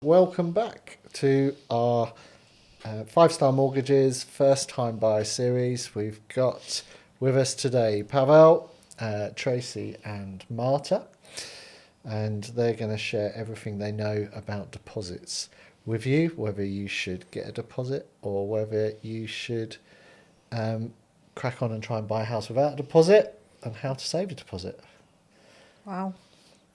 welcome back to our FiveStar Mortgages First Time Buyer series. We've got with us today Pavel, Tracy and Marta, and they're going to share everything they know about deposits with you, whether you should get a deposit or whether you should crack on and try and buy a house without a deposit, and how to save a deposit. Wow.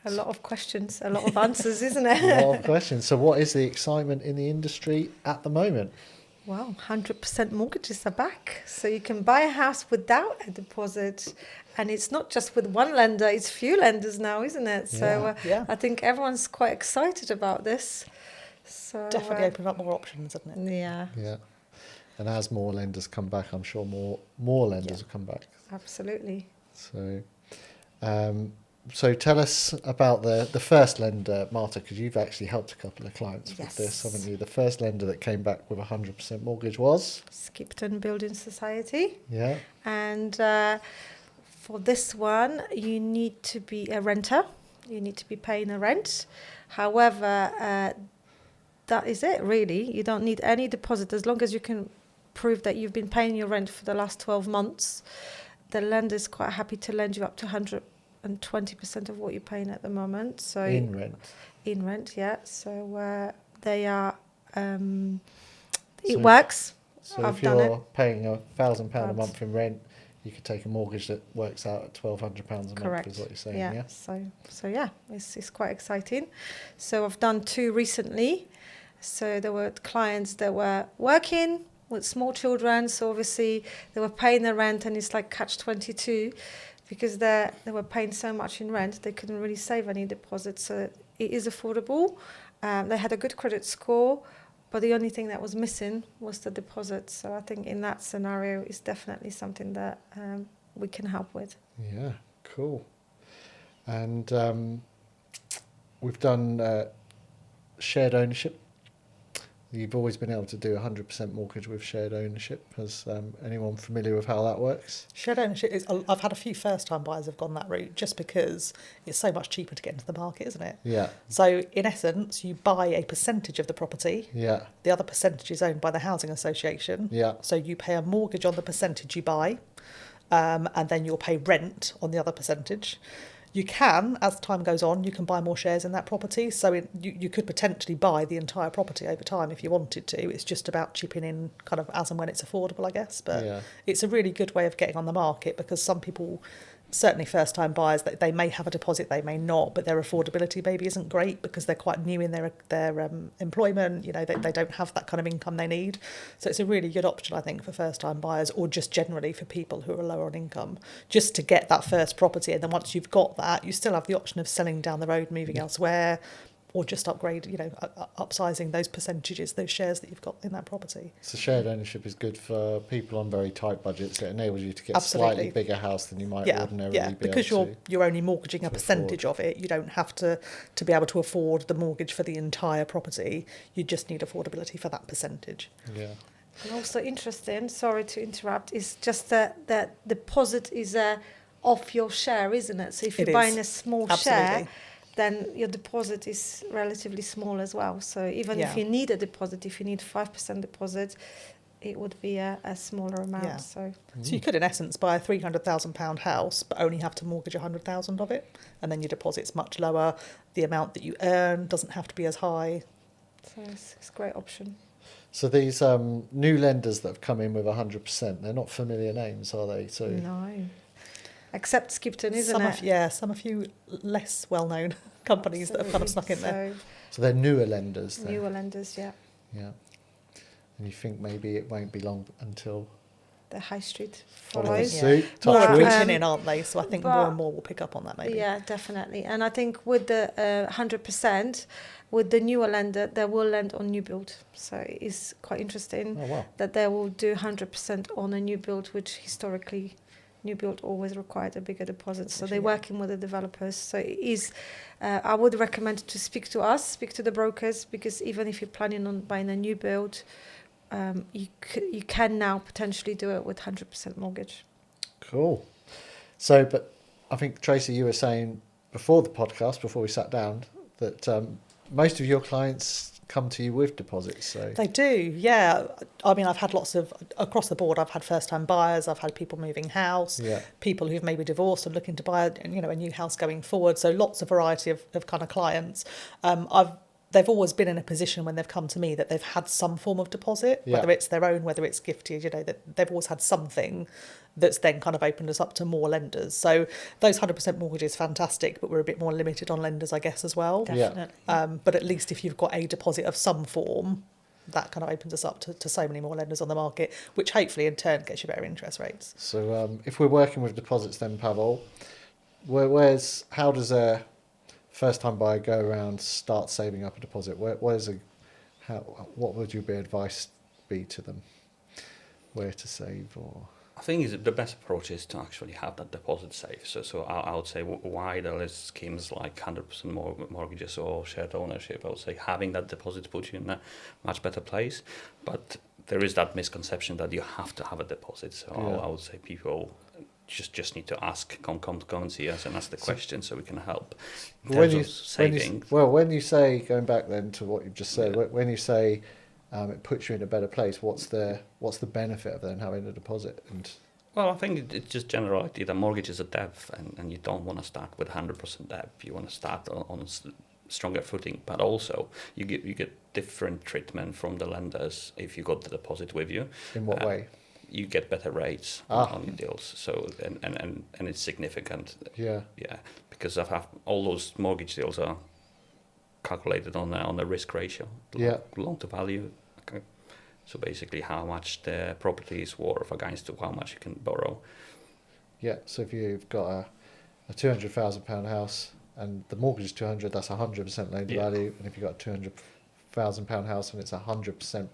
A lot of questions, a lot of answers, isn't it? A lot of questions. So what is the excitement in the industry at the moment? Wow, 100% mortgages are back. So you can buy a house without a deposit. And it's not just with one lender, it's few lenders now, isn't it? So I think everyone's quite excited about this. So definitely opened up more options, hasn't it? Yeah. Yeah. And as more lenders come back, I'm sure more lenders will come back. Absolutely. So tell us about the first lender, Marta, because you've actually helped a couple of clients with this, haven't you? The first lender that came back with 100% mortgage was? Skipton Building Society. Yeah. And for this one, you need to be a renter. You need to be paying a rent. However, that is it, really. You don't need any deposit. As long as you can prove that you've been paying your rent for the last 12 months, the lender is quite happy to lend you up to 120% of what you're paying at the moment. So in rent, yeah. So they are. It works. So if you're paying £1,000 a month in rent, you could take a mortgage that works out at £1,200 a month. Correct. Is what you're saying. Yeah. Yeah. So yeah, it's quite exciting. So I've done 2 recently. So there were clients that were working with small children. So obviously they were paying the rent, and it's like catch-22. Because they were paying so much in rent, they couldn't really save any deposits. So it is affordable. They had a good credit score, but the only thing that was missing was the deposit. So I think in that scenario, it's definitely something that we can help with. Yeah, cool. And we've done shared ownership. You've always been able to do 100% mortgage with shared ownership. Is anyone familiar with how that works? Shared ownership is. I've had a few first-time buyers have gone that route just because it's so much cheaper to get into the market, isn't it? Yeah. So in essence, you buy a percentage of the property. Yeah. The other percentage is owned by the housing association. Yeah. So you pay a mortgage on the percentage you buy, and then you'll pay rent on the other percentage. You can, as time goes on, you can buy more shares in that property. So you could potentially buy the entire property over time if you wanted to. It's just about chipping in kind of as and when it's affordable, I guess. But it's a really good way of getting on the market, because some people, certainly first-time buyers, they may have a deposit, they may not, but their affordability maybe isn't great because they're quite new in their employment. You know, they don't have that kind of income they need. So it's a really good option, I think, for first-time buyers, or just generally for people who are lower on income, just to get that first property. And then once you've got that, you still have the option of selling down the road, moving elsewhere, or just upgrade, upsizing those percentages, those shares that you've got in that property. So shared ownership is good for people on very tight budgets. It enables you to get Absolutely. a slightly bigger house than you might ordinarily be able to. Because you're only mortgaging a percentage of it. You don't have to be able to afford the mortgage for the entire property. You just need affordability for that percentage. Yeah. And also interesting, sorry to interrupt, is just that deposit is off your share, isn't it? So if you're buying a small share, then your deposit is relatively small as well. So even if you need a deposit, if you need 5% deposit, it would be a smaller amount. Yeah. So you could, in essence, buy a £300,000 house, but only have to mortgage 100,000 of it, and then your deposit's much lower. The amount that you earn doesn't have to be as high. So it's a great option. So these new lenders that have come in with 100%, they're not familiar names, are they? So no. Except Skipton, isn't it? Some a few less well-known companies that have kind of snuck in there. So they're newer lenders then? Newer lenders, yeah. Yeah. And you think maybe it won't be long until the high street follows follows. suit? More creeping in, aren't they? So I think more and more will pick up on that maybe. Yeah, definitely. And I think with the 100%, with the newer lender, they will lend on new build. So it's quite interesting that they will do 100% on a new build, which historically new build always required a bigger deposit. So they're working with the developers. So it is, I would recommend to speak to the brokers, because even if you're planning on buying a new build, you can now potentially do it with 100% mortgage. Cool. So, but I think, Tracy, you were saying before the podcast, before we sat down, that most of your clients come to you with deposits. So They do, yeah. I mean, I've had lots of, across the board, I've had first-time buyers, I've had people moving house, yeah, people who've maybe divorced and looking to buy, a new house going forward. So lots of variety of kind of clients. They've always been in a position when they've come to me that they've had some form of deposit, Yeah. whether it's their own, whether it's gifted, that they've always had something that's then kind of opened us up to more lenders. So those 100% mortgages, fantastic, but we're a bit more limited on lenders, I guess, as well. Yeah. Definitely. But at least if you've got a deposit of some form, that kind of opens us up to so many more lenders on the market, which hopefully in turn gets you better interest rates. So if we're working with deposits, then Pavel, how does a first-time buyer go around start saving up a deposit? What would your advice be to them? Where to save or? I think the best approach is to actually have that deposit safe. So I would say why there is schemes like 100% mortgages or shared ownership. I would say having that deposit puts you in a much better place. But there is that misconception that you have to have a deposit. So Yeah. I would say people just need to ask, come and see us and ask the question so we can help. In terms of saving. When you say, going back then to what you've just said, Yeah. when you say it puts you in a better place, what's the benefit of then having a deposit? And Well, I think it's just general idea that mortgage is a debt, and you don't want to start with 100% debt. You want to start on a stronger footing, but also you get different treatment from the lenders if you got the deposit with you. in what way? You get better rates on your deals. So and it's significant. Yeah. Yeah, because all those mortgage deals are calculated on the risk ratio. Yeah. Loan to value. Okay. So basically, how much the property is worth against to how much you can borrow. Yeah. So if you've got a £200,000 house and the mortgage is 200, that's 100% loan to Yeah. value. And if you've got a £200,000 house and it's 100%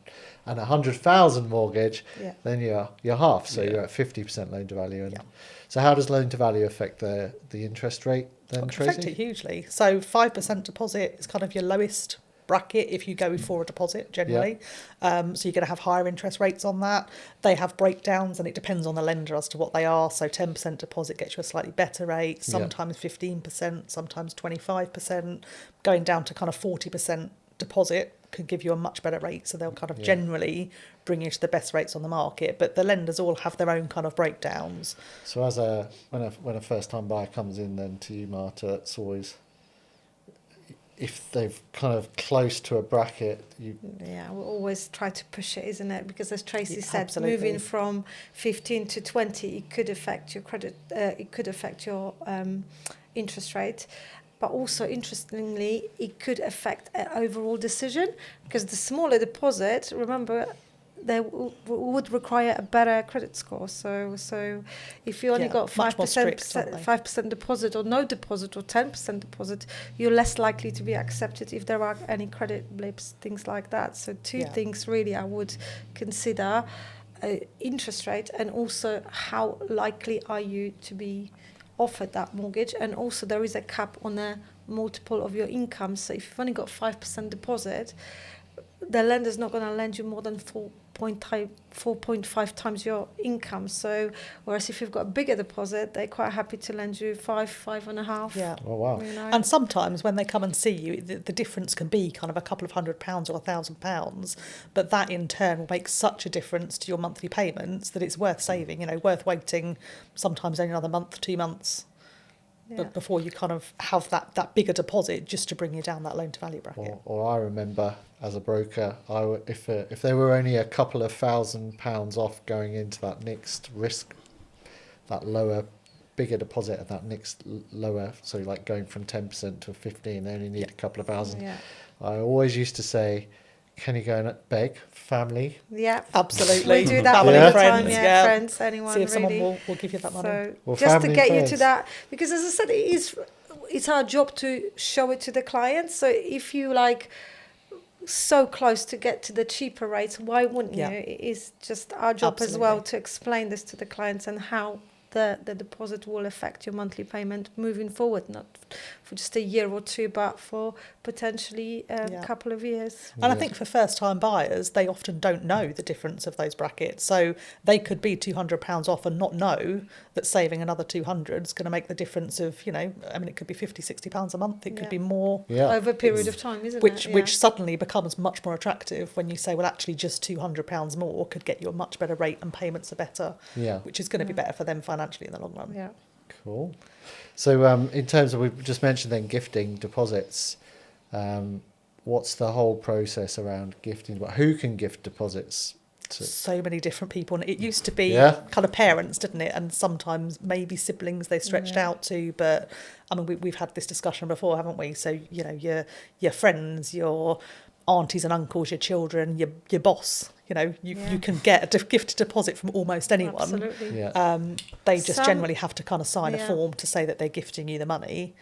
and 100,000 mortgage, Yeah. then you're half. So Yeah. you're at 50% loan to value. And Yeah. so how does loan to value affect the interest rate then, It can affect Tracy? it hugely. So 5% deposit is kind of your lowest bracket if you go for a deposit generally. So you're going to have higher interest rates on that. They have breakdowns and it depends on the lender as to what they are. So 10% deposit gets you a slightly better rate, sometimes 15%, sometimes 25%, going down to kind of 40% deposit could give you a much better rate. So they'll kind of generally bring you to the best rates on the market, but the lenders all have their own kind of breakdowns. So when a first time buyer comes in then to you, Marta, it's always, if they've kind of close to a bracket, Yeah, we always try to push it, isn't it? Because as Tracy Yeah, said, absolutely. moving from 15 to 20, it could affect your credit, it could affect your interest rate. But also, interestingly, it could affect an overall decision because the smaller deposit, remember, they would require a better credit score. So if you only Yeah, got much more strict, aren't they? 5% deposit or no deposit or 10% deposit, you're less likely to be accepted if there are any credit blips, things like that. So two Yeah. things really I would consider: interest rate and also how likely are you to be offered that mortgage, and also there is a cap on the multiple of your income. So if you've only got 5% deposit, the lender's not going to lend you more than 4.5 times your income. So whereas if you've got a bigger deposit, they're quite happy to lend you 5.5. Yeah. oh wow. You know? And sometimes when they come and see you, the difference can be kind of a couple of £100 or £1,000, but that in turn will make such a difference to your monthly payments that it's worth saving, worth waiting sometimes only another month, 2 months Yeah. before you kind of have that bigger deposit just to bring you down that loan to value bracket. Or I remember as a broker, if there were only a couple of £1,000 off going into that next risk, that lower, bigger deposit at that next lower, so like going from 10% to 15, they only need a couple of thousand. Yeah. I always used to say, can you go and beg family? Yeah. Absolutely. We do that all Family, the friends, time, yeah. friends, anyone See if someone really. will give you that money. So Well, just to family get and you to friends. that, because as I said, it's our job to show it to the client. So if you like so close to get to the cheaper rates, why wouldn't Yeah. you? It is just our job as well Absolutely. to explain this to the clients and how the deposit will affect your monthly payment moving forward, not for just a year or two, but for potentially a Yeah. couple of years. And I think for first-time buyers, they often don't know the difference of those brackets. So they could be £200 off and not know that saving another 200 is going to make the difference of, you know, I mean, it could be £50, £60 a month. It could Yeah. be more, Yeah. Over a period of time, isn't which it? which suddenly becomes much more attractive when you say, well, actually, just £200 more could get you a much better rate and payments are better, Yeah. which is going to be Yeah. better for them financially in the long run. Yeah. Cool. So in terms of, we've just mentioned then gifting deposits, what's the whole process around gifting? Who can gift deposits to? So many different people, and it used to be Yeah. kind of parents, didn't it? And sometimes maybe siblings they stretched Yeah. out to. But I mean, we've had this discussion before, haven't we? So you know, your friends, your aunties and uncles, your children, your boss. You know, you Yeah. you can get a gift deposit from almost anyone. Absolutely. Yeah. They just Some- generally have to kind of sign a Yeah. form to say that they're gifting you the money,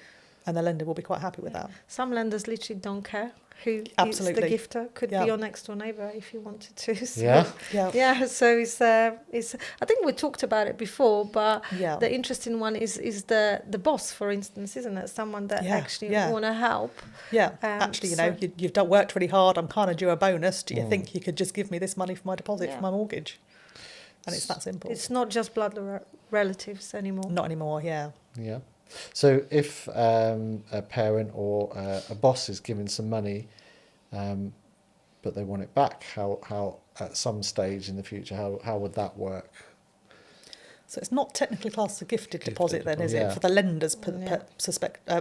and the lender will be quite happy with that. Some lenders literally don't care who Absolutely. is the gifter. Could Yeah. be your next door neighbour if you wanted to. So, Yeah. Yeah, Yeah, so it's I think we talked about it before, but yeah. the interesting one is the boss, for instance, isn't it? Someone that Yeah, actually yeah. want to help. Yeah, actually, you know, so- you've done worked really hard. I'm kind of due a bonus. Do you Mm. think you could just give me this money for my deposit Yeah. for my mortgage? And it's that simple. It's not just blood relatives anymore. Not anymore. Yeah. Yeah. So if a parent or a boss is given some money, but they want it back, how at some stage in the future, how would that work? So it's not technically classed as a gifted Gifted deposit, then, is deposit. it? For the lender's Yeah.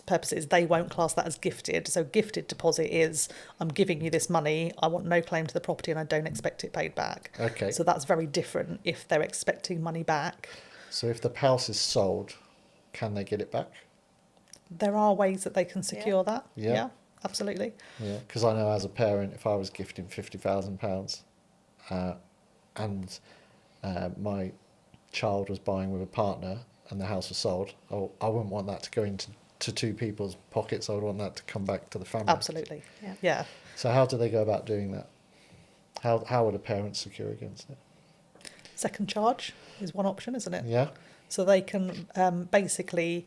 purposes, they won't class that as gifted. So gifted deposit is, I'm giving you this money. I want no claim to the property, and I don't expect it paid back. Okay. So that's very different if they're expecting money back. So if the house is sold, can they get it back? There are ways that they can secure that. Yeah. Yeah, absolutely. Yeah, because I know as a parent, if I was gifting £50,000 and my child was buying with a partner and the house was sold, I wouldn't want that to go into two people's pockets. I would want that to come back to the family. Absolutely. Yeah. Yeah. So how do they go about doing that? How would a parent secure against it? Second charge is one option, isn't it? Yeah. So they can basically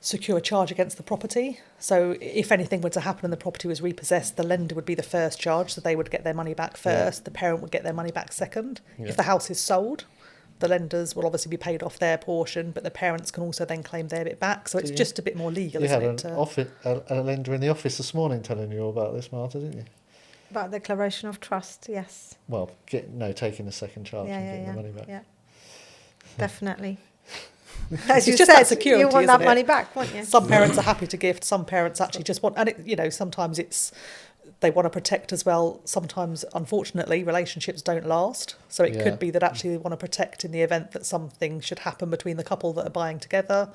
secure a charge against the property. So if anything were to happen and the property was repossessed, the lender would be the first charge, so they would get their money back first. The parent would get their money back second. Yeah. If the house is sold, the lenders will obviously be paid off their portion, but the parents can also then claim their bit back. So it's You- just a bit more legal, You isn't had it? a lender in the office this morning telling you all about this, Martha, didn't you? About declaration of trust, yes. Well, taking a second charge and getting the money back. Yeah, definitely. As you It's just that said, security, you want isn't that it? money back, won't you? Some parents are happy to gift, some parents actually just want, and it, you know, sometimes it's, they want to protect as well. Sometimes, unfortunately, relationships don't last. So it Yeah. could be that actually they want to protect in the event that something should happen between the couple that are buying together.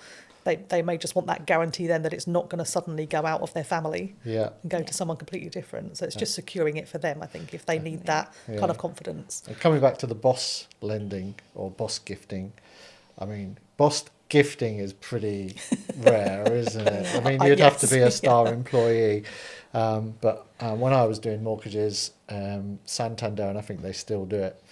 They may just want that guarantee then that it's not going to suddenly go out of their family Yeah. and go Yeah. to someone completely different. So it's just securing it for them, I think, if they need that Yeah. kind of confidence. And coming back to the boss lending or boss gifting, I mean, boss gifting is pretty rare, isn't it? I mean, you'd have to be a Yes. star employee. But when I was doing mortgages, Santander, and I think they still do it,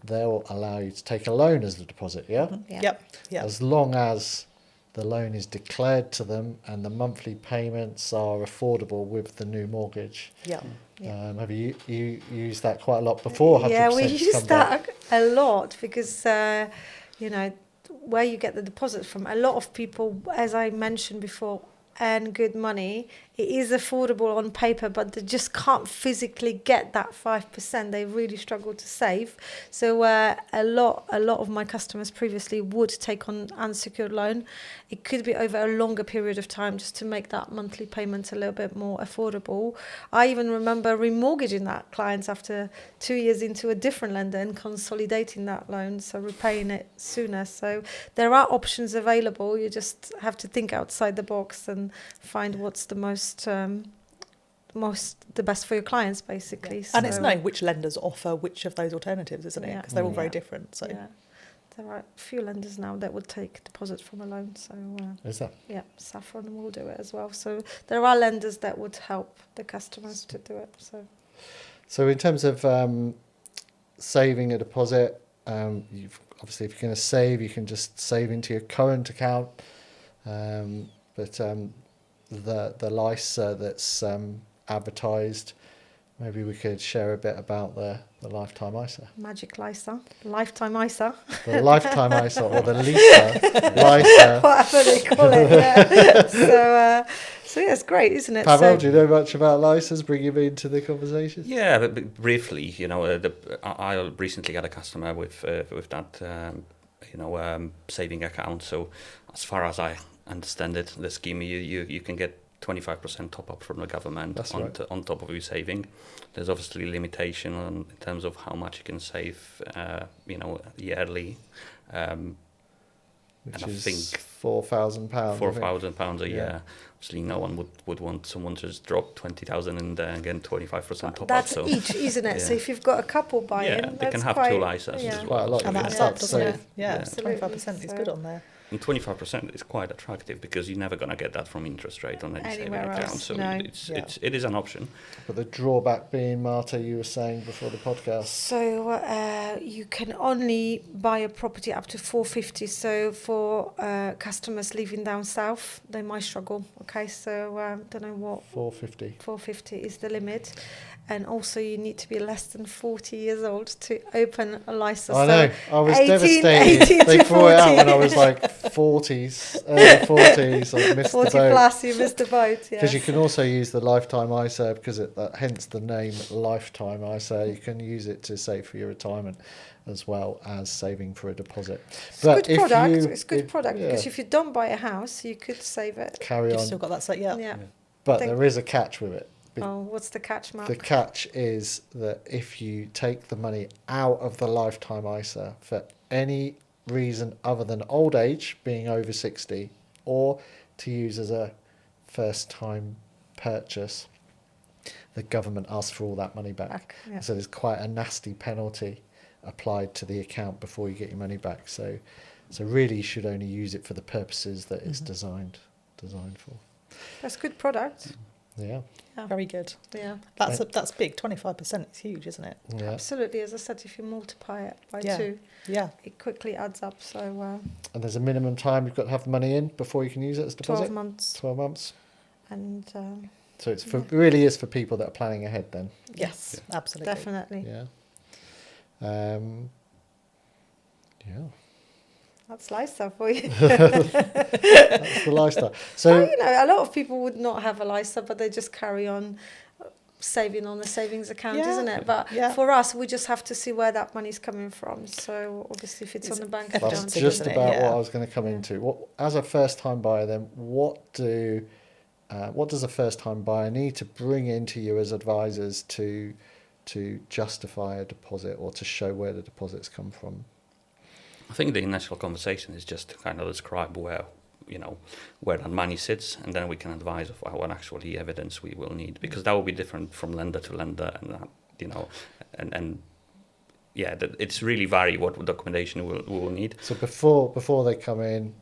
they'll allow you to take a loan as the deposit, yeah? Yeah. Yep. Yep. As long as the loan is declared to them and the monthly payments are affordable with the new mortgage. Yep. Yeah. Have you used that quite a lot before? 100% Yeah, we come use back? that a lot because, you know, where you get the deposit from, a lot of people, as I mentioned before, earn good money. It is affordable on paper, but they just can't physically get that 5%. They really struggle to save. So a lot of my customers previously would take on unsecured loan. It could be over a longer period of time just to make that monthly payment a little bit more affordable. I even remember remortgaging that clients after 2 years into a different lender and consolidating that loan, so repaying it sooner. So there are options available. You just have to think outside the box and find what's the the best for your clients, basically. And it's So, knowing which lenders offer which of those alternatives, isn't it? Yeah. Because they're all very Yeah. different. So yeah, there are a few lenders now that would take deposits from a loan. So Is that? yeah, Saffron will do it as well. So there are lenders that would help the customers to do it. So So in terms of saving a deposit, you've obviously, if you're going to save, you can just save into your current account. But the LISA that's advertised, maybe we could share a bit about the lifetime ISA. Magic LISA, lifetime ISA, The lifetime ISA or the LISA. whatever they call it. Yeah. So yeah, it's great, isn't it? Pavel, So, do you know much about LISAs? Bring him into the conversation. Yeah, but briefly, I recently had a customer with that, saving account. So as far as I understand it, the scheme, you can get 25% top up from the government. That's on, right. On top of your saving. There's obviously limitation in terms of how much you can save, yearly. Which and I is think £4,000. £4,000 a Yeah. year. Obviously, no one would want someone to just drop 20,000 in there and get 25% top up. that's So each, isn't it? So yeah. if you've got a couple buying, Yeah, they can that's have quite, two licenses yeah. as well. Quite a lot. And Yeah. that adds Yeah. up, doesn't it? So- Yeah, Absolutely. 25% is So- good on there. And 25% is quite attractive because you're never going to get that from interest rate on any saving Anywhere account. else, So no. it is an option. But the drawback being, Marta, you were saying before the podcast. So you can only buy a property up to 450. So for customers living down south, they might struggle. Okay, so don't know what 450. 450 is the limit, and also you need to be less than 40 years old to open a license. I know. I was 18 devastated. They to threw it out 40. when I was like 40s, early 40s. I missed 40 the boat. plus, you missed the boat. Yeah. Because you can also use the lifetime ISA, because hence the name lifetime ISA. You can use it to save for your retirement as well as saving for a deposit. It's But good if product. you- It's good if- product yeah. because if you don't buy a house, you could save it. Carry You've on. still got that set, yeah. Yeah. But think- there is a catch with it. Oh, what's the catch, Mark? The catch is that if you take the money out of the lifetime ISA for any reason other than old age, being over 60, or to use as a first time purchase, the government asks for all that money back. Yeah. So there's quite a nasty penalty applied to the account before you get your money back. So really you should only use it for the purposes that it's designed for. That's good product. Yeah. Yeah. Very good. Yeah. That's big. 25% is huge, isn't it? Yeah. Absolutely. As I said, if you multiply it by Yeah. 2, Yeah. it quickly adds up. So And there's a minimum time you've got to have the money in before you can use it as deposit. 12 months. 12 months. And So it's really is for people that are planning ahead then. Yes, absolutely. definitely. Yeah. Yeah. That's LISA for you. That's the lifestyle. So Well, a lot of people would not have a LISA, but they just carry on saving on the savings account, Yeah. isn't it? But Yeah. for us, we just have to see where that money's coming from. So obviously, if it's on the bank That's that's account, Evidence, just isn't it? about what Yeah. I was going to come Yeah. into. What, as a first-time buyer, then, what does a first-time buyer need to bring into you as advisors to justify a deposit or to show where the deposits come from? I think the initial conversation is just to kind of describe where that money sits, and then we can advise of what actually evidence we will need, because that will be different from lender to lender, and it's really vary what documentation we will need. So before they come in,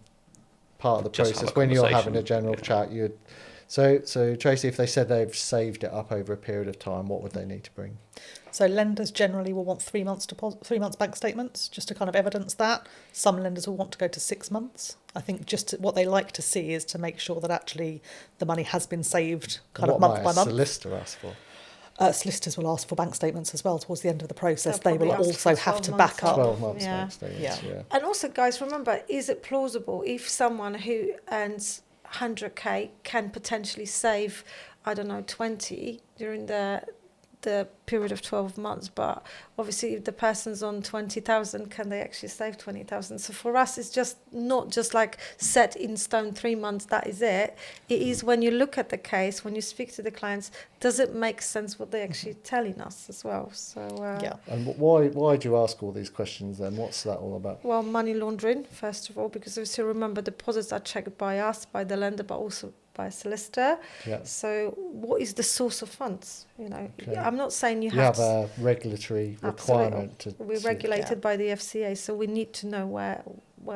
part of the Just have process a when you're having a conversation, general yeah. chat, you'd. So Tracy, if they said they've saved it up over a period of time, what would they need to bring? So lenders generally will want 3 months bank statements just to kind of evidence that. Some lenders will want to go to 6 months. I think what they like to see is to make sure that actually the money has been saved kind What of month might by a month. solicitor ask for? Solicitors will ask for bank statements as well towards the end of the process. They'll They will probably ask for also have 12 to months back up. 12 months Yeah. bank statements, yeah. And also, guys, remember, is it plausible if someone who earns 100k can potentially save, 20 during the period of 12 months, but obviously if the person's on 20,000, can they actually save 20,000? So for us, it's just not just like set in stone 3 months, that is it. It is when you look at the case, when you speak to the clients, does it make sense what they're actually telling us as well? So Yeah. And why do you ask all these questions then? What's that all about? Well, money laundering, first of all, because obviously remember deposits are checked by us, by the lender, but also by a solicitor. Yeah. So what is the source of funds? Okay. I'm not saying you You have have a regulatory requirement to. We're to- regulated by the FCA, so we need to know where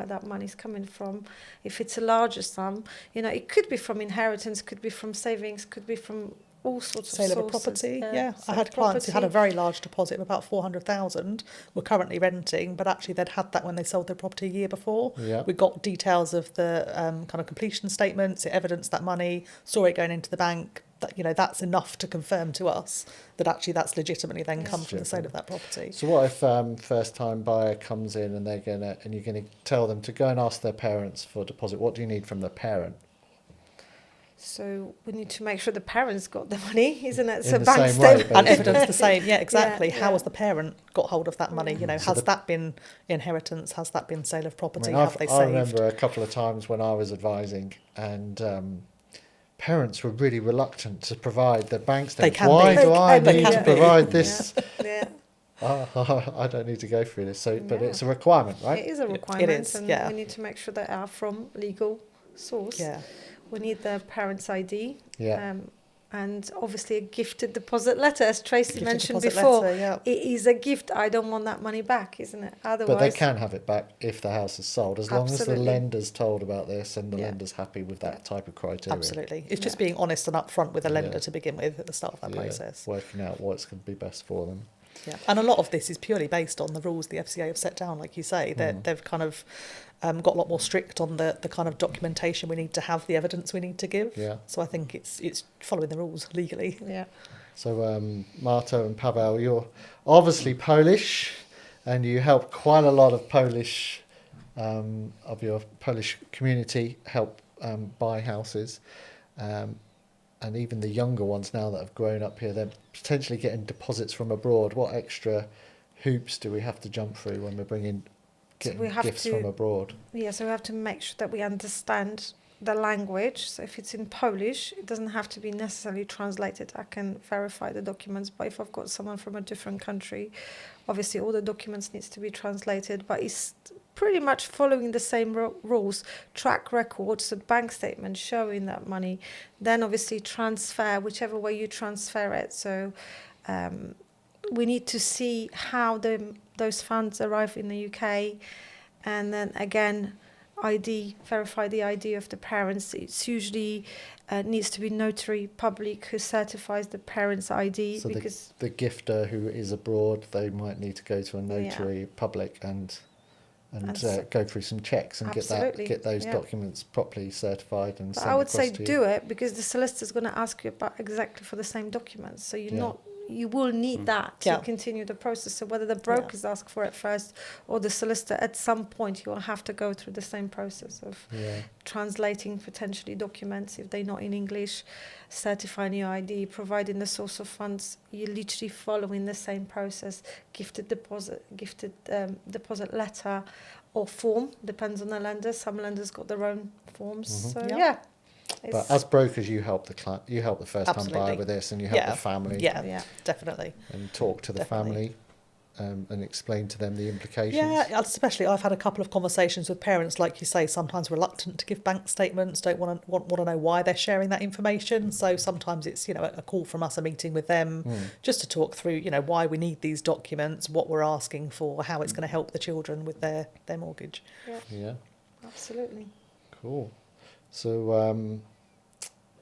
that money's coming from. If it's a larger sum, it could be from inheritance, could be from savings, could be from all sorts Sale of of a sources. property, I sale had of clients who had a property. very large deposit of about 400,000, were currently renting, but actually they'd had that when they sold their property a year before. Yeah. We got details of the kind of completion statements, it evidenced that money, saw it going into the bank. That, you know, that's enough to confirm to us that actually that's legitimately then come from the sale of that property. So what if first time buyer comes in and you're gonna tell them to go and ask their parents for a deposit? What do you need from the parent? So we need to make sure the parents got the money, isn't it? In So the bank same way, statement. And evidence the same, yeah, exactly. Yeah, How yeah. has the parent got hold of that money? You know, So has that been inheritance? Has that been sale of I property? mean, Have they I saved? remember a couple of times when I was advising, and parents were really reluctant to provide their bank statements. can Why be. do I They need can to be. provide this? Yeah, I don't need to go through this. So, but Yeah. it's a requirement, it right? is a requirement, is, and yeah. we need to make sure they are from legal source. Yeah. We need the parents' ID. Yeah. And obviously a gifted deposit letter, as Tracy Gifted mentioned deposit before. letter, yeah. It is a gift. I don't want that money back, isn't it? Otherwise, But they can have it back if the house is sold, as long as the Absolutely. lender's told about this and the Yeah. lender's happy with that Yeah. type of criteria. Absolutely. It's just Yeah. being honest and upfront with a lender Yeah. to begin with at the start of that process. Working out what's going to be best for them. Yeah. And a lot of this is purely based on the rules the FCA have set down, like you say. They've kind of got a lot more strict on the kind of documentation we need to have, the evidence we need to give. Yeah. So I think it's following the rules legally. Yeah. So, Marta and Paweł, you're obviously Polish, and you help quite a lot of of your Polish community help buy houses. And even the younger ones now that have grown up here, they're potentially getting deposits from abroad. What extra hoops do we have to jump through when we're getting we have gifts to- from abroad? Yeah, so we have to make sure that we understand the language. So if it's in Polish, it doesn't have to be necessarily translated. I can verify the documents, but if I've got someone from a different country, obviously all the documents needs to be translated, but it's pretty much following the same rules. Track records, a bank statement showing that money, then obviously transfer, whichever way you transfer it. So we need to see how those funds arrive in the UK, and then again, verify the ID of the parents. It's usually needs to be notary public who certifies the parents' ID, So because the gifter who is abroad, they might need to go to a notary public and go through some checks and Absolutely, get those yeah. documents properly certified and but sent I would across say to you. do it, because the solicitor's going to ask you about exactly for the same documents. So you will need that to Yeah. continue the process. So whether the brokers ask for it first or the solicitor, at some point you will have to go through the same process of Yeah. translating potentially documents if they're not in English, certifying your ID, providing the source of funds. You're literally following the same process. Gifted deposit letter or form, depends on the lender. Some lenders got their own forms. Mhm. So Yeah. yeah. But as brokers, you help the client, you help the first time buyer Absolutely. with this, and you help Yeah. the family Yeah, definitely. and talk to the Definitely. family and explain to them the implications. Yeah, especially I've had a couple of conversations with parents, like you say, sometimes reluctant to give bank statements, don't want to know why they're sharing that information. So sometimes it's, a call from us, a meeting with them, just to talk through, why we need these documents, what we're asking for, how it's going to help the children with their mortgage. Yeah. Absolutely. Cool. So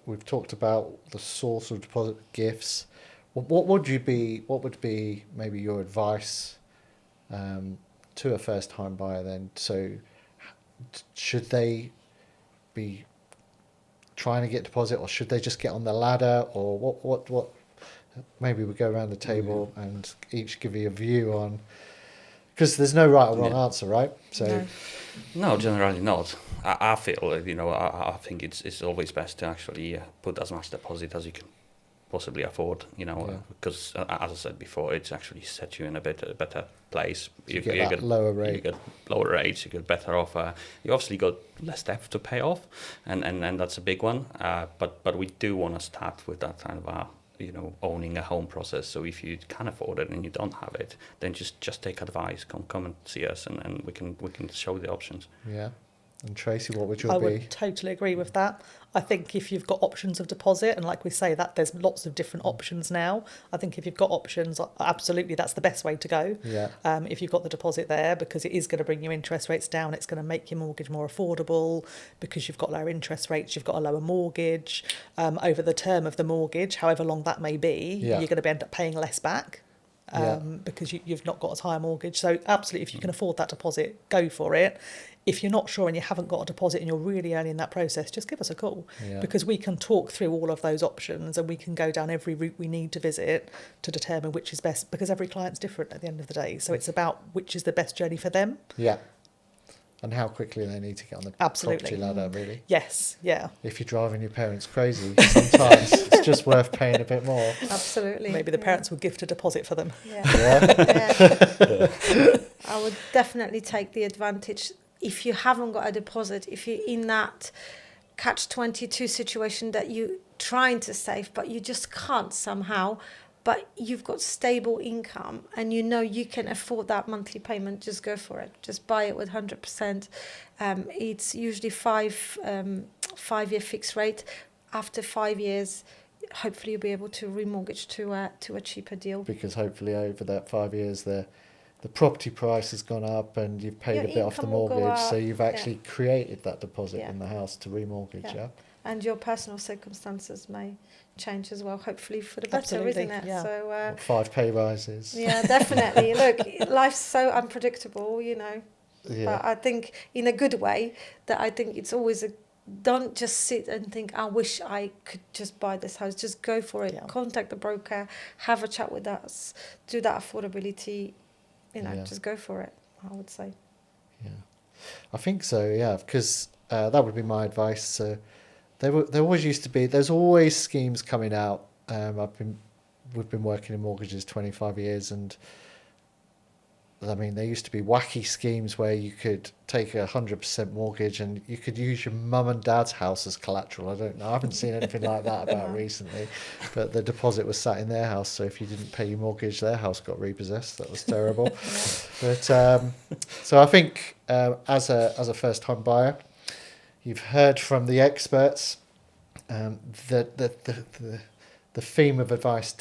we've talked about the source of deposit gifts. What would be maybe your advice to a first time buyer then? So should they be trying to get deposit, or should they just get on the ladder, or what maybe we go around the table and each give you a view on, because there's no right or wrong answer, right? So No, generally not. I feel, I think it's always best to actually put as much deposit as you can possibly afford, because as I said before, it's actually set you in a better place. you get that lower rate. You get lower rates, you get better offer. You obviously got less debt to pay off, and that's a big one. But we do want to start with that kind of owning a home process. So if you can afford it and you don't have it, then just take advice, come and see us, and we can show the options. Yeah. And Tracy, what would I your be? would totally agree with that. I think if you've got options of deposit, and like we say, that there's lots of different options now. I think if you've got options, absolutely, that's the best way to go. Yeah. If you've got the deposit there, because it is going to bring your interest rates down, it's going to make your mortgage more affordable because you've got lower interest rates, you've got a lower mortgage. Over the term of the mortgage, however long that may be, Yeah. you're going to end up paying less back. Because you've not got as high a mortgage. So absolutely, if you can afford that deposit, go for it. If you're not sure and you haven't got a deposit and you're really early in that process, just give us a call, Yeah. because we can talk through all of those options and we can go down every route we need to visit to determine which is best, because every client's different at the end of the day. So it's about which is the best journey for them. Yeah. And how quickly they need to get on the Absolutely. property ladder, really. Yes, yeah. If you're driving your parents crazy, sometimes it's just worth paying a bit more. Absolutely. Maybe the parents will gift a deposit for them. Yeah. I would definitely take the advantage if you haven't got a deposit, if you're in that catch-22 situation that you're trying to save but you just can't somehow, but you've got stable income and you know you can afford that monthly payment, just go for it. Just buy it with 100%. It's usually 5-year fixed rate. After 5 years, hopefully you'll be able to remortgage to a cheaper deal. Because hopefully over that 5 years, the property price has gone up and you've paid Your a bit off the income will go mortgage, so up, you've actually created that deposit Yeah. in the house to remortgage, Yeah. yeah? And your personal circumstances may change as well, hopefully for the better, Absolutely, isn't it? yeah. So, 5 pay rises. yeah, definitely. Look, life's so unpredictable, you know. Yeah. But I think in a good way, that I think it's always don't just sit and think, I wish I could just buy this house. Just go for it. Yeah. Contact the broker, have a chat with us, do that affordability, you know, Yeah. just go for it, I would say. Yeah, I think so. Yeah, because that would be my advice. So there always used to be. There's always schemes coming out. We've been working in mortgages 25 years, and I mean, there used to be wacky schemes where you could take 100% mortgage and you could use your mum and dad's house as collateral. I don't know. I haven't seen anything like that about recently, but the deposit was sat in their house. So if you didn't pay your mortgage, their house got repossessed. That was terrible. But so I think as a first-time buyer, you've heard from the experts that the theme of advice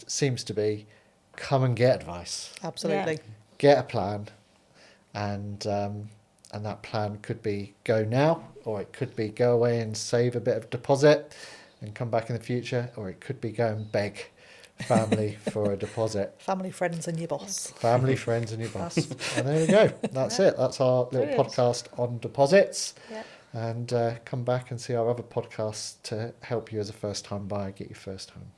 seems to be come and get advice. Absolutely. Get a plan, and that plan could be go now, or it could be go away and save a bit of deposit and come back in the future, or it could be go and beg family for a deposit. Family, friends and your boss. Family, friends and your boss. And there we go. That's it. That's our little Brilliant. podcast on deposits. Yeah. And come back and see our other podcasts to help you as a first-time buyer get your first home.